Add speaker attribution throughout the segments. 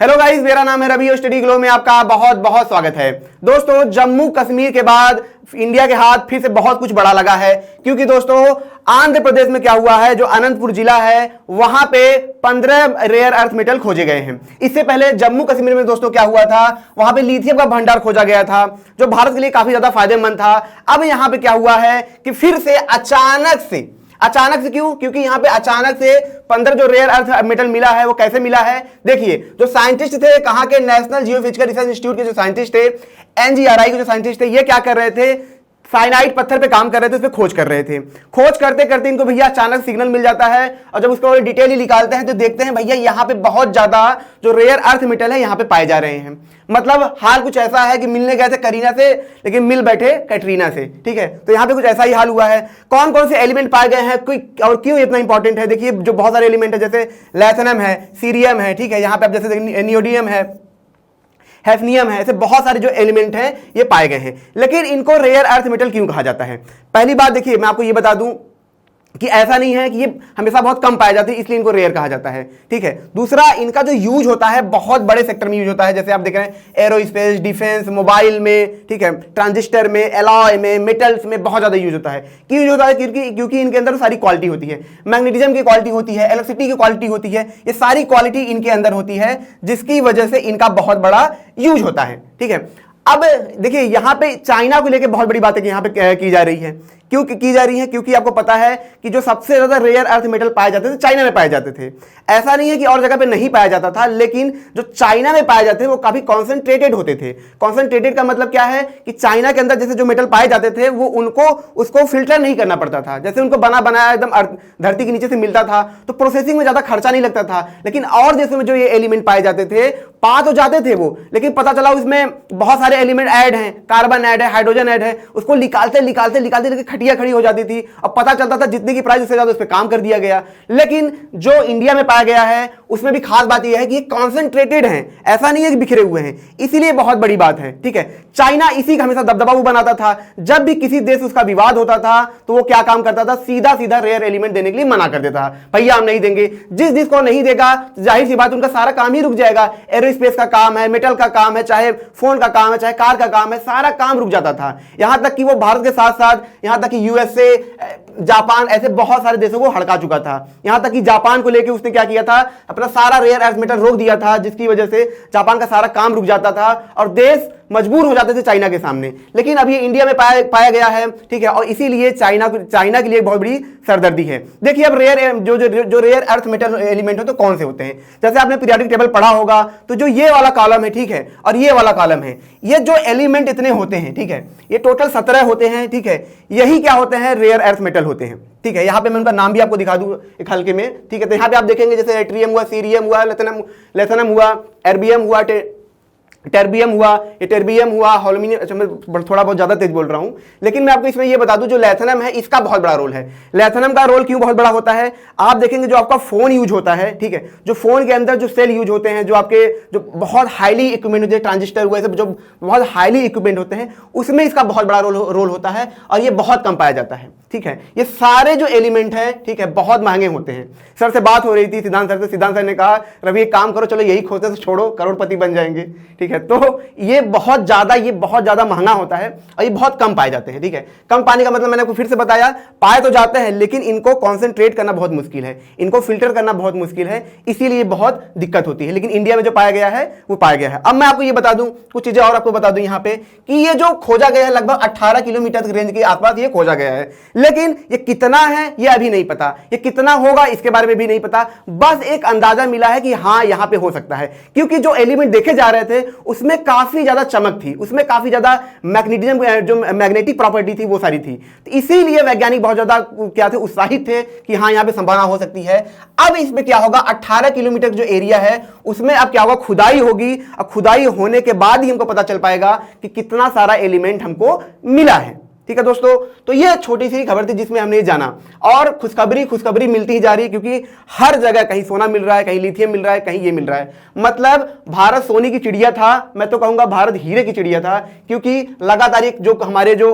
Speaker 1: Hello guys, मेरा नाम है रवि और स्टडी ग्लो में आपका बहुत बहुत स्वागत है। दोस्तों, जम्मू कश्मीर के बाद इंडिया के हाथ फिर से बहुत कुछ बड़ा लगा है, क्योंकि दोस्तों आंध्र प्रदेश में क्या हुआ है, जो अनंतपुर जिला है वहां पे 15 रेयर अर्थ मेटल खोजे गए हैं। इससे पहले जम्मू कश्मीर में दोस्तों क्या हुआ था, वहां पे लिथियम का भंडार खोजा गया था, जो भारत के लिए काफी ज्यादा फायदेमंद था। अब यहां पे क्या हुआ है कि फिर से अचानक से क्यों? क्योंकि यहां पे अचानक से 15 जो रेयर अर्थ मेटल मिला है, वो कैसे मिला है? देखिए, जो साइंटिस्ट थे, कहां के नेशनल जियोफिजिकल रिसर्च इंस्टीट्यूट के जो साइंटिस्ट थे, एनजीआरआई के जो साइंटिस्ट थे, ये क्या कर रहे थे, साइनाइड पत्थर पे काम कर रहे थे, उस पे खोज कर रहे थे। खोज करते करते इनको भैया अचानक सिग्नल मिल जाता है, और जब उसको डिटेल ही निकालते हैं तो देखते हैं भैया यहाँ पे बहुत ज्यादा जो रेयर अर्थ मेटल है यहाँ पे पाए जा रहे हैं। मतलब हाल कुछ ऐसा है कि मिलने गए थे करीना से, लेकिन मिल बैठे कैटरीना से। ठीक है, तो यहाँ पे कुछ ऐसा ही हाल हुआ है। कौन कौन से एलिमेंट पाए गए हैं, कोई और क्यों इतना इंपॉर्टेंट है? देखिए, जो बहुत सारे एलिमेंट है, जैसे लैथनम है, सीरियम है, ठीक है, यहाँ पे आप जैसे नियोडियम है, हैफनियम है, ऐसे बहुत सारे जो एलिमेंट हैं ये पाए गए हैं। लेकिन इनको रेयर अर्थ मेटल क्यों कहा जाता है? पहली बात देखिए, मैं आपको ये बता दूं कि ऐसा नहीं है कि ये हमेशा बहुत कम पाए जाते हैं इसलिए इनको रेयर कहा जाता है। ठीक है, दूसरा, इनका जो यूज होता है बहुत बड़े सेक्टर में यूज होता है, जैसे आप देख रहे हैं एरोस्पेस, डिफेंस, मोबाइल में, ठीक है, ट्रांजिस्टर में, एलॉय में, मेटल्स में बहुत ज्यादा यूज होता है। क्यों यूज होता है? क्योंकि इनके अंदर सारी क्वालिटी होती है, मैग्नेटिज्म की क्वालिटी होती है, इलेक्ट्रिसिटी की क्वालिटी होती है, ये सारी क्वालिटी इनके अंदर होती है, जिसकी वजह से इनका बहुत बड़ा यूज होता है। ठीक है, अब देखिए, यहां पे चाइना को लेकर बहुत बड़ी बात है कि यहां पे की जा रही है। क्यों की जा रही है? क्योंकि आपको पता है कि जो सबसे ज्यादा रेयर अर्थ मेटल पाए जाते थे चाइना में पाए जाते थे। ऐसा नहीं है कि और जगह पे नहीं पाया जाता था, लेकिन जो चाइना में पाए जाते थे वो काफी कॉन्सेंट्रेटेड होते थे। कॉन्सेंट्रेटेड का मतलब क्या है कि चाइना के अंदर जैसे जो मेटल पाए जाते थे वो उसको फिल्टर नहीं करना पड़ता था। जैसे उनको बना बनाया एकदम धरती के नीचे से मिलता था, तो प्रोसेसिंग में ज्यादा खर्चा नहीं लगता था। लेकिन और देशों में जो ये एलिमेंट पाए जाते थे, पा तो जाते थे वो, लेकिन पता चला उसमें बहुत सारे एलिमेंट ऐड हैं, कार्बन ऐड है, हाइड्रोजन ऐड है, उसको निकालते खटिया खड़ी हो जाती थी, और पता चलता था जितने की प्राइस उससे ज्यादा उस पर काम कर दिया गया। लेकिन जो इंडिया में पाया गया है उसमें भी खास बात यह है कि ये कॉन्सेंट्रेटेड हैं, ऐसा नहीं है कि बिखरे हुए हैं, इसीलिए बहुत बड़ी बात है। ठीक है, चाइना इसी का हमेशा दबदबा वो बनाता था। जब भी किसी देश उसका विवाद होता था तो वो क्या काम करता था, सीधा सीधा रेयर एलिमेंट देने के लिए मना कर देता था, भैया हम नहीं देंगे। जिस देश को नहीं देगा, जाहिर सी बात उनका सारा काम ही रुक जाएगा। एरोस्पेस का काम है, मेटल का काम है, चाहे फोन का काम है, चाहे कार का काम है, सारा काम रुक जाता था। यहां तक कि वो भारत के साथ साथ यहां तक कि यूएसए, जापान, ऐसे बहुत सारे देशों को हड़का चुका था। यहां तक कि जापान को लेकर उसने क्या किया था, अपना सारा रेयर अर्थ मेटल रोक दिया था, जिसकी वजह से जापान का सारा काम रुक जाता था और देश मजबूर हो जाते थे चाइना के सामने। लेकिन अब ये इंडिया में पाया गया है, ठीक है, और इसीलिए चाइना के लिए बहुत बड़ी सरदर्दी है। देखिए, अब जो रेयर अर्थ मेटल एलिमेंट हो तो कौन से होते हैं? जैसे आपने पीरियोडिक टेबल पढ़ा होगा, तो जो ये वाला कॉलम है, ठीक है, और ये वाला कॉलम है, ये जो एलिमेंट इतने होते हैं, ठीक है, ये टोटल 17 होते हैं। ठीक है, यही क्या होते हैं, रेयर अर्थ मेटल होते हैं। ठीक है, यहां पे मैं उनका नाम भी आपको दिखा दूं एक हल्के में। ठीक है, तो यहां पे आप देखेंगे जैसे एट्रियम हुआ, सीरियम हुआ, लेथनम हुआ, एर्बियम हुआ, टर्बियम हुआ, ये टर्बियम हुआ, होल्मिनियम। अच्छा, मैं थोड़ा बहुत ज्यादा तेज बोल रहा हूं, लेकिन मैं आपको इसमें ये बता दूं, जो लैथनम है इसका बहुत बड़ा रोल है। लैथनम का रोल क्यों बहुत बड़ा होता है? आप देखेंगे जो आपका फोन यूज होता है, ठीक है, जो फोन के अंदर जो सेल यूज होते हैं, जो आपके जो बहुत हाईली इक्विपमेंट होते हैं, ट्रांजिस्टर हुए, सब जो बहुत हाईली इक्विपमेंट होते हैं, उसमें इसका बहुत बड़ा रोल होता है, और ये बहुत कम पाया जाता है। ठीक है, ये सारे जो एलिमेंट हैं, ठीक है, बहुत महंगे होते हैं। सर से बात हो रही थी, सिद्धांत सर से, सिद्धांत सर ने कहा रवि एक काम करो, चलो यही खोजते से छोड़ो, करोड़पति बन जाएंगे। ठीक है, तो ये बहुत ज्यादा महंगा होता है और ये बहुत कम पाए जाते हैं। ठीक है, कम पाने का मतलब मैंने आपको फिर से बताया, पाए तो जाते हैं, लेकिन इनको कॉन्सेंट्रेट करना बहुत मुश्किल है, इनको फिल्टर करना बहुत मुश्किल है, इसीलिए बहुत दिक्कत होती है। लेकिन इंडिया में जो पाया गया है वो पाया गया है। अब मैं आपको ये बता दूं, कुछ चीजें और आपको बता दूं यहाँ पे, कि ये जो खोजा गया है लगभग 18 किलोमीटर की रेंज के आसपास ये खोजा गया है, लेकिन ये कितना है ये अभी नहीं पता, ये कितना होगा इसके बारे में भी नहीं पता। बस एक अंदाजा मिला है कि हाँ यहां पे हो सकता है, क्योंकि जो एलिमेंट देखे जा रहे थे उसमें काफी ज्यादा चमक थी, उसमें काफी ज्यादा मैग्नेटिज्म, जो मैग्नेटिक प्रॉपर्टी थी वो सारी थी। तो इसीलिए वैज्ञानिक बहुत ज्यादा क्या थे, उत्साहित थे कि हाँ यहां पे संभावना हो सकती है। अब इसमें क्या होगा, 18 किलोमीटर जो एरिया है उसमें अब क्या होगा, खुदाई होगी, और खुदाई होने के बाद ही हमको पता चल पाएगा कि कितना सारा एलिमेंट हमको मिला है। ठीक है दोस्तों, तो ये छोटी सी खबर थी जिसमें हमने जाना, और खुशखबरी मिलती ही जा रही है, क्योंकि हर जगह कहीं सोना मिल रहा है, कहीं लिथियम मिल रहा है, कहीं ये मिल रहा है। मतलब भारत सोने की चिड़िया था, मैं तो कहूंगा भारत हीरे की चिड़िया था, क्योंकि लगातार जो हमारे जो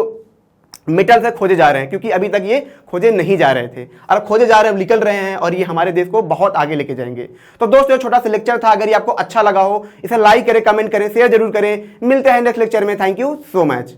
Speaker 1: मेटल से खोजे जा रहे हैं, क्योंकि अभी तक ये खोजे नहीं जा रहे थे और खोजे जा रहे हैं, निकल रहे हैं और ये हमारे देश को बहुत आगे लेके जाएंगे। तो दोस्तों छोटा सा लेक्चर था, अगर ये आपको अच्छा लगा हो इसे लाइक करें, कमेंट करें, शेयर जरूर करें। मिलते हैं नेक्स्ट लेक्चर में। Thank you so much.